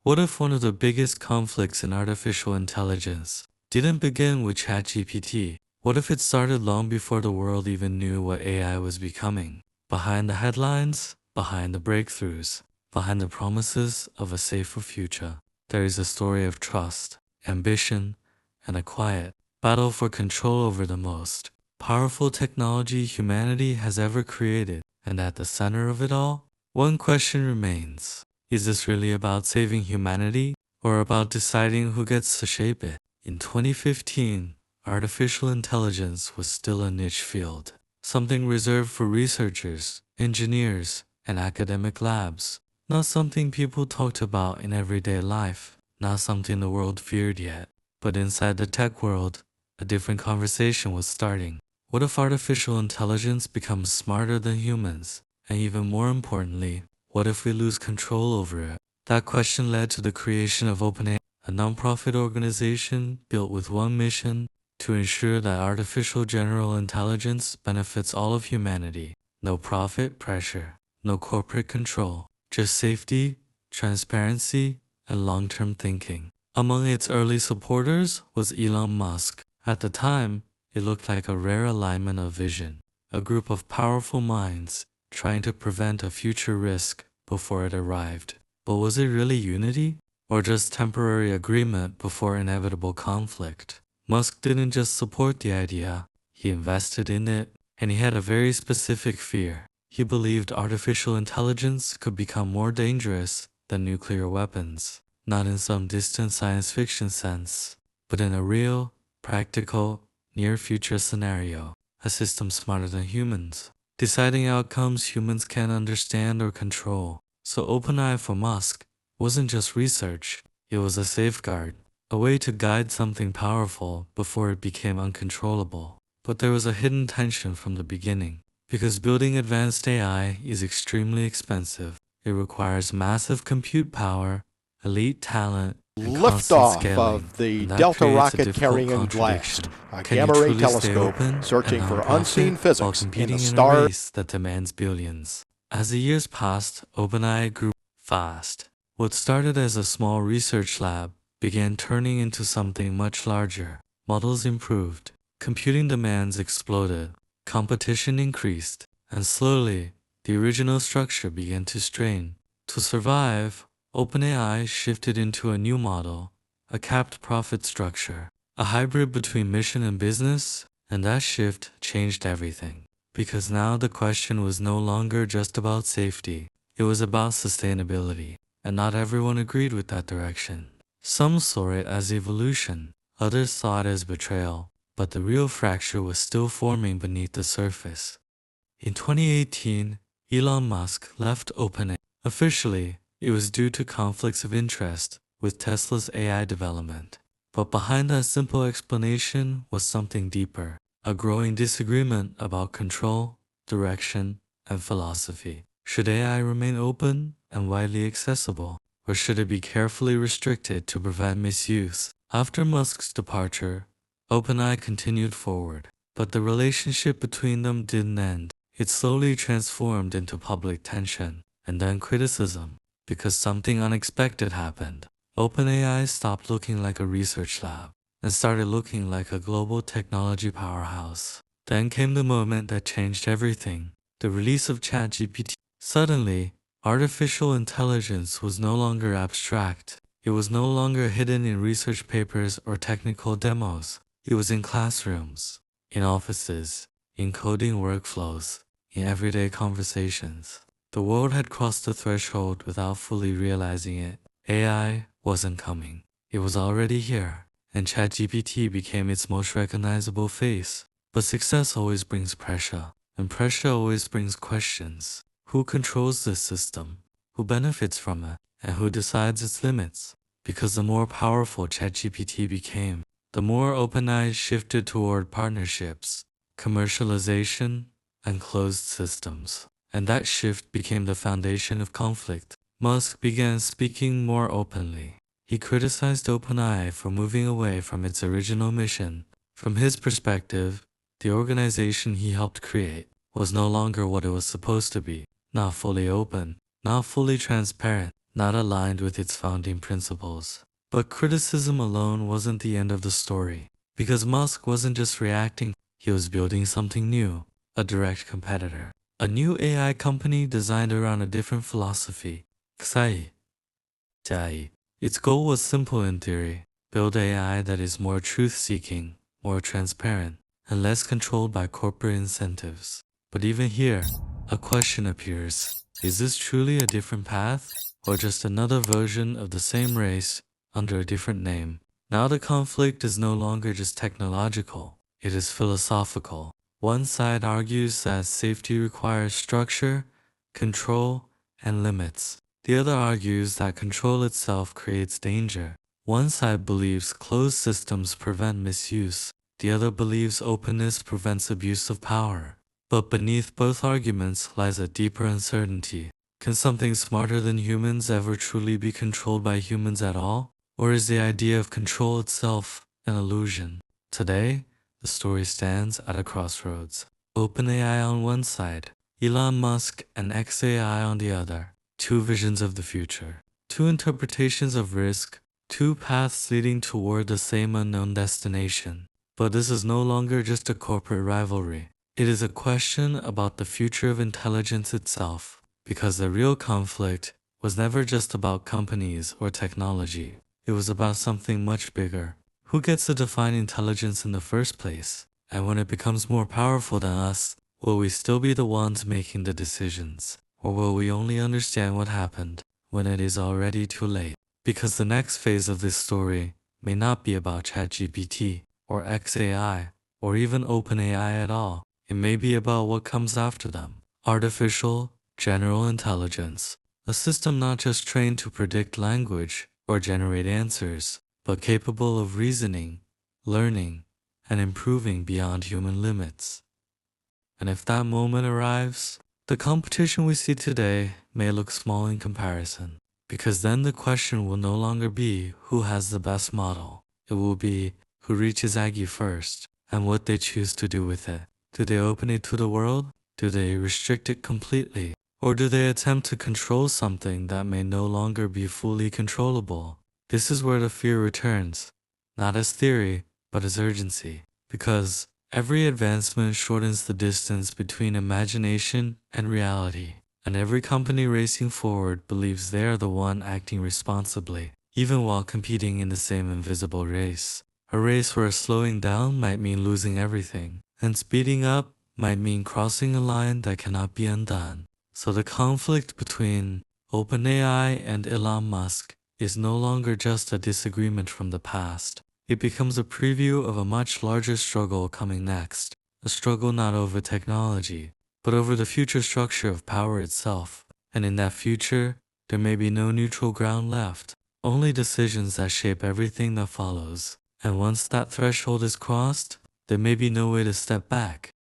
What if one of the biggest conflicts in artificial intelligence didn't begin with ChatGPT? What if it started long before the world even knew what AI was becoming? Behind the headlines, behind the breakthroughs, behind the promises of a safer future, there is a story of trust, ambition, and a quiet battle for control over the most powerful technology humanity has ever created. And at the center of it all, one question remains. Is this really about saving humanity, or about deciding who gets to shape it? In 2015, artificial intelligence was still a niche field, something reserved for researchers, engineers, and academic labs. Not something people talked about in everyday life, not something the world feared yet. But inside the tech world, a different conversation was starting. What if artificial intelligence becomes smarter than humans? And even more importantly, what if we lose control over it? That question led to the creation of OpenAI, a nonprofit organization built with one mission: to ensure that artificial general intelligence benefits all of humanity. No profit pressure, no corporate control, just safety, transparency, and long-term thinking. Among its early supporters was Elon Musk. At the time, it looked like a rare alignment of vision, a group of powerful minds trying to prevent a future risk before it arrived. But was it really unity, or just temporary agreement before inevitable conflict? Musk didn't just support the idea, he invested in it, and he had a very specific fear. He believed artificial intelligence could become more dangerous than nuclear weapons, not in some distant science fiction sense, but in a real, practical, near-future scenario, a system smarter than humans, deciding outcomes humans can't understand or control. So OpenAI for Musk wasn't just research, it was a safeguard, a way to guide something powerful before it became uncontrollable. But there was a hidden tension from the beginning, because building advanced AI is extremely expensive. It requires massive compute power, elite talent, and constant Liftoff scaling, of the and that Delta creates a rocket difficult carrying blast, contradiction. a Can you gamma ray truly stay telescope open searching and for nonprofit unseen while physics in competing the in a stars? race that demands billions? As the years passed, OpenAI grew fast. What started as a small research lab began turning into something much larger. Models improved, computing demands exploded, competition increased, and slowly, the original structure began to strain. To survive, OpenAI shifted into a new model, a capped profit structure, a hybrid between mission and business, and that shift changed everything. Because now the question was no longer just about safety, it was about sustainability, and not everyone agreed with that direction. Some saw it as evolution, others saw it as betrayal, but the real fracture was still forming beneath the surface. In 2018, Elon Musk left OpenAI. Officially, it was due to conflicts of interest with Tesla's AI development. But behind that simple explanation was something deeper, a growing disagreement about control, direction, and philosophy. Should AI remain open and widely accessible, or should it be carefully restricted to prevent misuse? After Musk's departure, OpenAI continued forward, but the relationship between them didn't end. It slowly transformed into public tension, and then criticism, because something unexpected happened. OpenAI stopped looking like a research lab and started looking like a global technology powerhouse. Then came the moment that changed everything, the release of ChatGPT. Suddenly, artificial intelligence was no longer abstract. It was no longer hidden in research papers or technical demos. It was in classrooms, in offices, in coding workflows, in everyday conversations. The world had crossed the threshold without fully realizing it. AI wasn't coming. It was already here, and ChatGPT became its most recognizable face. But success always brings pressure, and pressure always brings questions. Who controls this system? Who benefits from it? And who decides its limits? Because the more powerful ChatGPT became, the more OpenAI shifted toward partnerships, commercialization, and closed systems. And that shift became the foundation of conflict. Musk began speaking more openly. He criticized OpenAI for moving away from its original mission. From his perspective, the organization he helped create was no longer what it was supposed to be. Not fully open, not fully transparent, not aligned with its founding principles. But criticism alone wasn't the end of the story, because Musk wasn't just reacting, he was building something new, a direct competitor. A new AI company designed around a different philosophy, Xai. Jai. Its goal was simple in theory: build AI that is more truth-seeking, more transparent, and less controlled by corporate incentives. But even here, a question appears. Is this truly a different path, or just another version of the same race under a different name? Now the conflict is no longer just technological, it is philosophical. One side argues that safety requires structure, control, and limits. The other argues that control itself creates danger. One side believes closed systems prevent misuse. The other believes openness prevents abuse of power. But beneath both arguments lies a deeper uncertainty. Can something smarter than humans ever truly be controlled by humans at all? Or is the idea of control itself an illusion? Today, the story stands at a crossroads. OpenAI on one side, Elon Musk and XAI on the other. Two visions of the future, two interpretations of risk, two paths leading toward the same unknown destination. But this is no longer just a corporate rivalry. It is a question about the future of intelligence itself, because the real conflict was never just about companies or technology. It was about something much bigger. Who gets to define intelligence in the first place? And when it becomes more powerful than us, will we still be the ones making the decisions? Or will we only understand what happened when it is already too late? Because the next phase of this story may not be about ChatGPT or XAI or even OpenAI at all. It may be about what comes after them. Artificial general intelligence. A system not just trained to predict language or generate answers, but capable of reasoning, learning, and improving beyond human limits. And if that moment arrives, the competition we see today may look small in comparison, because then the question will no longer be who has the best model. It will be who reaches Aggie first, and what they choose to do with it. Do they open it to the world? Do they restrict it completely? Or do they attempt to control something that may no longer be fully controllable? This is where the fear returns, not as theory, but as urgency, because every advancement shortens the distance between imagination and reality, and every company racing forward believes they are the one acting responsibly, even while competing in the same invisible race. A race where slowing down might mean losing everything, and speeding up might mean crossing a line that cannot be undone. So the conflict between OpenAI and Elon Musk is no longer just a disagreement from the past. It becomes a preview of a much larger struggle coming next. A struggle not over technology, but over the future structure of power itself. And in that future, there may be no neutral ground left, only decisions that shape everything that follows. And once that threshold is crossed, there may be no way to step back.